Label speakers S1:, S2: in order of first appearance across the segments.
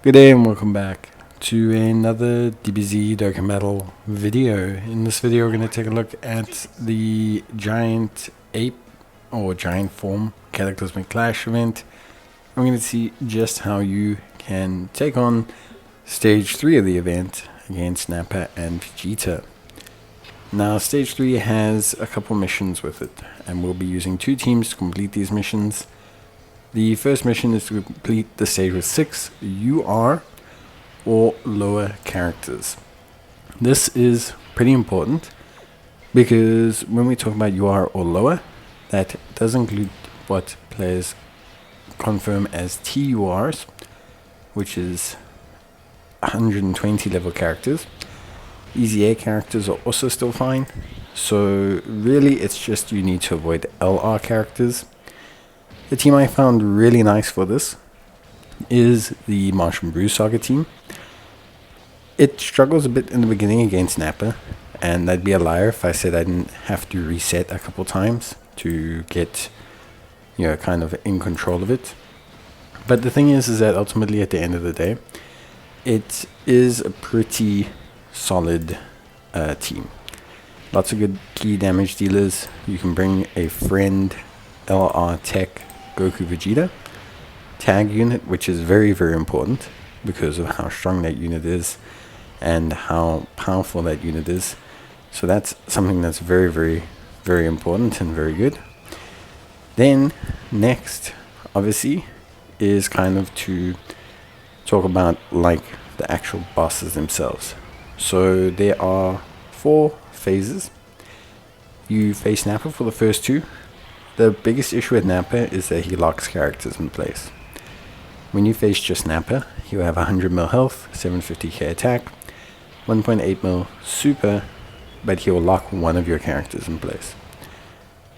S1: Good day and welcome back to another DBZ Dokkan Battle video. In this video we're going to take a look at the giant ape or giant form Cataclysmic Clash event. I'm going to see just how you can take on stage 3 of the event against Nappa and Vegeta. Now stage 3 has a couple missions with it, and we'll be using 2 teams to complete these missions. The first mission is to complete the stage with 6 UR or lower characters. This is pretty important because when we talk about UR or lower, that does include what players confirm as TURs, which is 120 level characters. Easy A characters are also still fine, so really it's just you need to avoid LR characters. The team I found really nice for this is the Martian Brew Saga team. It struggles a bit in the beginning against Nappa, and I'd be a liar if I said I didn't have to reset a couple times to get, kind of in control of it. But the thing is that ultimately at the end of the day, it is a pretty solid team. Lots of good key damage dealers. You can bring a friend LR Tech Goku Vegeta tag unit, which is very, very important because of how strong that unit is and how powerful that unit is. So that's something that's very, very, very important and very good. Then next, obviously, is kind of to talk about like the actual bosses themselves. So there are 4 phases. You face Nappa for the first 2. The biggest issue with Nappa is that he locks characters in place. When you face just Nappa, you have 100 mil health, 750k attack, 1.8 mil super, but he will lock one of your characters in place.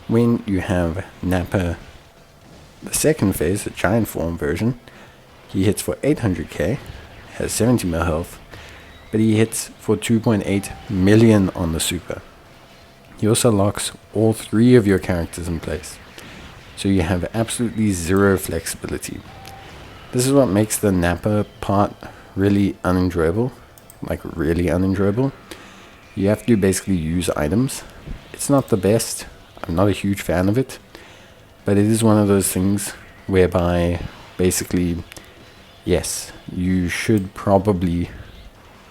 S1: When you have Nappa, the second phase, the giant form version, he hits for 800k, has 70 mil health, but he hits for 2.8 million on the super. He also locks all 3 of your characters in place, so you have absolutely 0 flexibility. This is what makes the Nappa part really unenjoyable, like really unenjoyable. You have to basically use items. It's not the best, I'm not a huge fan of it, but it is one of those things whereby basically, yes, you should probably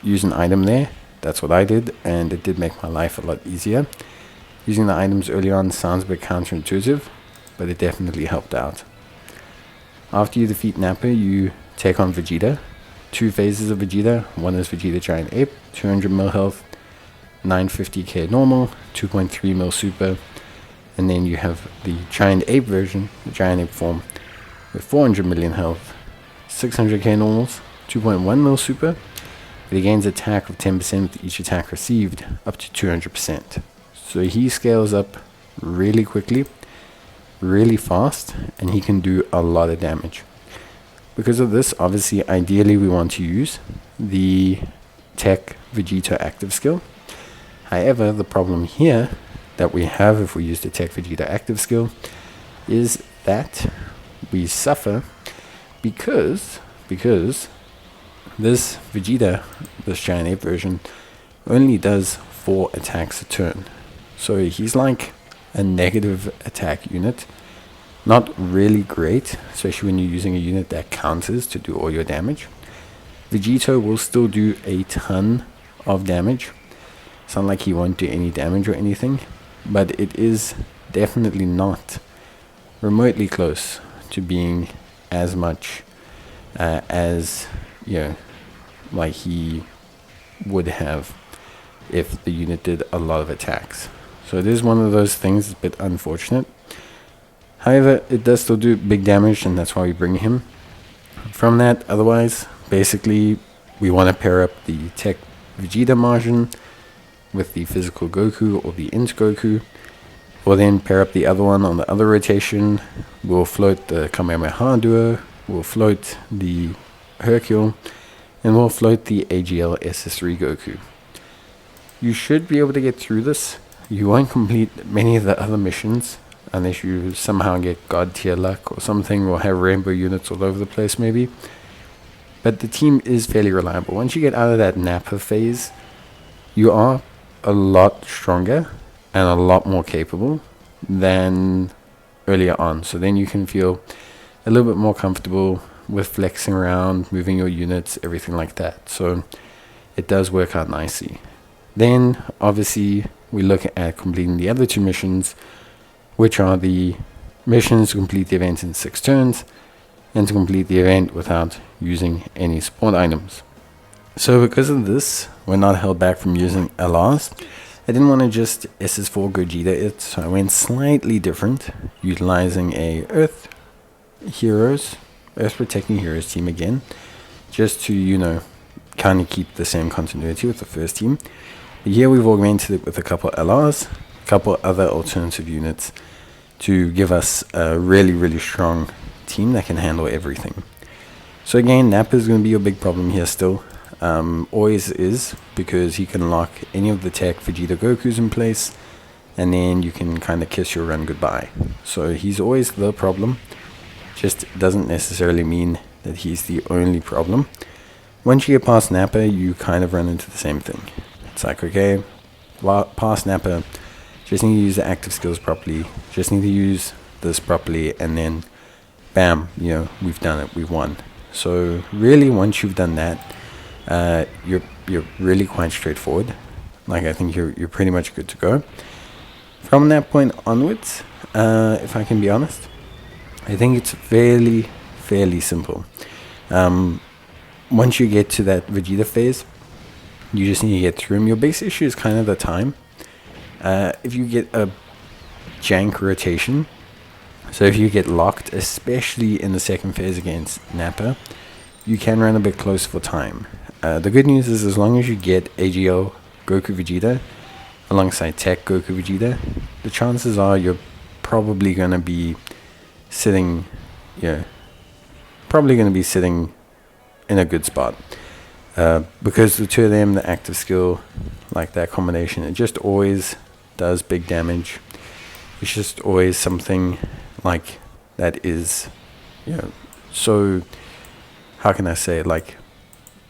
S1: use an item there. That's what I did, and it did make my life a lot easier. Using the items early on sounds a bit counterintuitive, but it definitely helped out. After you defeat Nappa, you take on Vegeta. 2 phases of Vegeta. One is Vegeta Giant Ape, 200 mil health, 950k normal, 2.3 mil super. And then you have the Giant Ape version, the Giant Ape form, with 400 million health, 600k normals, 2.1 mil super. But he gains attack of 10% with each attack received, up to 200%. So he scales up really quickly, really fast, and he can do a lot of damage. Because of this, obviously, ideally we want to use the Tech Vegeta active skill. However, the problem here that we have if we use the Tech Vegeta active skill is that we suffer because this Vegeta, this Giant Ape version, only does 4 attacks a turn. So he's like a negative attack unit. Not really great, especially when you're using a unit that counters to do all your damage. Vegeta will still do a ton of damage. It's not like he won't do any damage or anything, but it is definitely not remotely close to being as much as, like he would have if the unit did a lot of attacks. So it is one of those things, a bit unfortunate. However, it does still do big damage, and that's why we bring him. From that, otherwise, basically, we want to pair up the Tech Vegeta margin with the physical Goku or the Int Goku. We'll then pair up the other one on the other rotation. We'll float the Kamehameha duo. We'll float the Hercule. And we'll float the AGL SS3 Goku. You should be able to get through this. You won't complete many of the other missions unless you somehow get God tier luck or something, or have rainbow units all over the place maybe. but the team is fairly reliable. Once you get out of that Nappa phase, you are a lot stronger and a lot more capable than earlier on. So then you can feel a little bit more comfortable with flexing around, moving your units, everything like that. So it does work out nicely. Then obviously we look at completing the other 2 missions, which are the missions to complete the event in 6 turns and to complete the event without using any support items. So because of this, we're not held back from using LRs. I didn't want to just SS4 Gogeta it, so I went slightly different, utilizing a Earth Protecting Heroes team again, just to, you know, kind of keep the same continuity with the first team. But here we've augmented it with a couple LRs, a couple other alternative units to give us a really, really strong team that can handle everything. So again, Nappa is going to be your big problem here still. Always is, because he can lock any of the tech Vegeta Gokus in place, and then you can kind of kiss your run goodbye. So he's always the problem. Just doesn't necessarily mean that he's the only problem. Once you get past Nappa, you kind of run into the same thing. It's like, okay, past Nappa, just need to use the active skills properly, just need to use this properly, and then bam, you know, we've done it, we've won. So really, once you've done that, you're really quite straightforward. Like, I think you're pretty much good to go. From that point onwards, if I can be honest, I think it's fairly simple. Once you get to that Vegeta phase, you just need to get through him. Your biggest issue is kind of the time. If you get a jank rotation, so if you get locked, especially in the second phase against Nappa, you can run a bit close for time. The good news is, as long as you get AGL Goku Vegeta alongside Tech Goku Vegeta, the chances are you're probably going to be sitting, in a good spot. Because the 2 of them, the active skill, like that combination, it just always does big damage. It's just always something like that is, so, how can I say, like,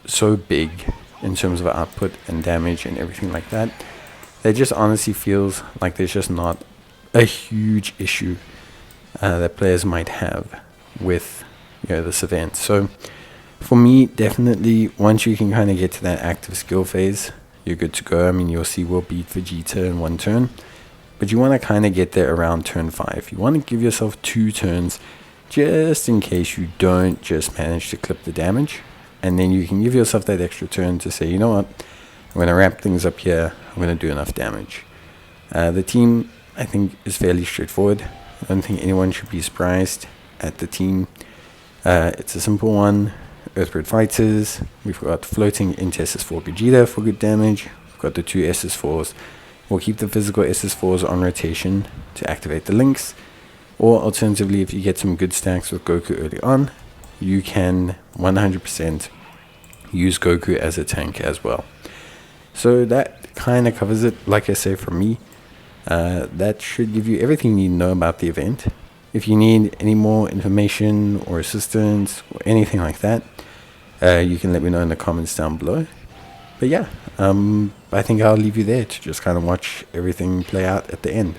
S1: so big in terms of output and damage and everything like that. It just honestly feels like there's just not a huge issue that players might have with, this event. So for me, definitely, once you can kind of get to that active skill phase, you're good to go. I mean, you'll see we'll beat Vegeta in 1 turn, but you want to kind of get there around turn 5. You want to give yourself 2 turns just in case you don't just manage to clip the damage, and then you can give yourself that extra turn to say, you know what, I'm going to wrap things up here, I'm going to do enough damage. The team, I think, is fairly straightforward. I don't think anyone should be surprised at the team. It's a simple one. Earthbird Fighters, we've got floating into SS4 Vegeta for good damage, we've got the 2 SS4s. We'll keep the physical SS4s on rotation to activate the links, or alternatively, if you get some good stacks with Goku early on, you can 100% use Goku as a tank as well. So that kind of covers it. Like I say, for me, that should give you everything you need to know about the event. If you need any more information or assistance or anything like that, you can let me know in the comments down below. But yeah, I think I'll leave you there to just kind of watch everything play out at the end.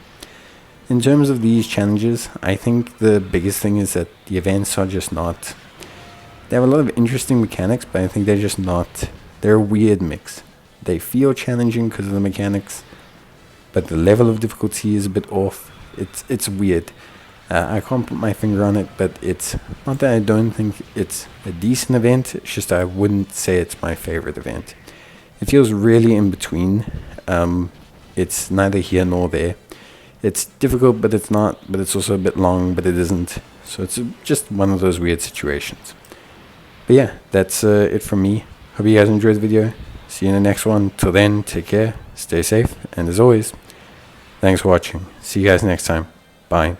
S1: In terms of these challenges, I think the biggest thing is that the events are just not... They have a lot of interesting mechanics, but I think they're just not... They're a weird mix. They feel challenging because of the mechanics, but the level of difficulty is a bit off. It's weird. I can't put my finger on it, but it's not that I don't think it's a decent event. It's just I wouldn't say it's my favorite event. It feels really in between. It's neither here nor there. It's difficult, but it's not. But it's also a bit long, but it isn't. So it's just one of those weird situations. But yeah, that's it from me. Hope you guys enjoyed the video. See you in the next one. Till then, take care, stay safe, and as always, thanks for watching. See you guys next time. Bye.